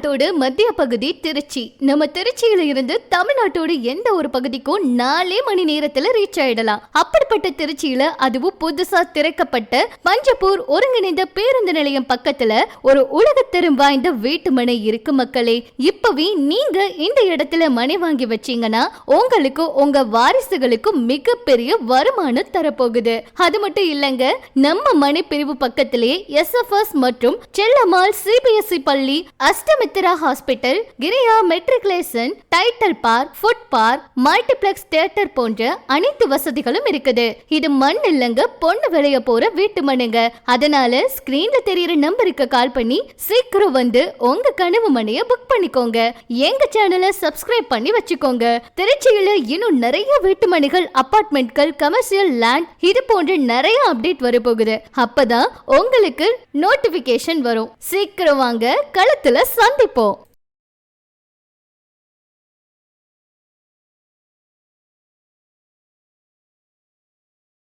தமிழ்நாட்டோட மத்திய பகுதி திருச்சி. நம்ம திருச்சியில இருந்து தமிழ்நாட்டோட எந்த ஒரு பகுதிக்கும் 4 மணி நேரத்துல ரீச் ஆயிடலாம். அப்படிப்பட்ட திருச்சியில அதுவும் புதுசா திறக்கப்பட்ட பஞ்சப்பூர் ஒருங்கிணைந்த பேருந்து நிலையம் பக்கத்துல ஒரு உலகத்தரம் வாய்ந்த வீட்டு மனை இருக்கு மக்களே. இப்பவே நீங்க இந்த இடத்துல மனை வாங்கி வச்சீங்கன்னா உங்களுக்கு உங்க வாரிசுகளுக்கு மிகப்பெரிய வருமானம் தரப்போகுது. அது மட்டும் இல்லங்க, நம்ம மனை பிரிவு பக்கத்திலே SFS மற்றும் செல்லம்மாள் CBSE பள்ளி, Ashtamitra hospital, Kriya matriculation, Tidel park, food park, multiplex theatre போன்ற அனைத்து வசதிகளும் இருக்குது. இது மண் இல்லங்க, பொண்ணு விளைய போற வீட்டு மனைங்க. அதனால ஸ்கிரீன்ல தெரியுற நம்பருக்கு கால் பண்ணி சீக்கிரம் வந்து உங்க கனவு மனைய புக் பண்ணிக்கோங்க. எங்க சேனலை சப்ஸ்கிரைப் பண்ணி வச்சுக்கோங்க. திருச்சியில இன்னும் நிறைய வீட்டு மனைகள், அபார்ட்மெண்ட்கள், கமர்ஷியல் லேண்ட் இது போன்ற நிறைய அப்டேட் வரப்போகுது. அப்பதான் உங்களுக்கு நோட்டிபிகேஷன் வரும். சீக்கிரம் வாங்க, களத்துல சந்திப்போம்.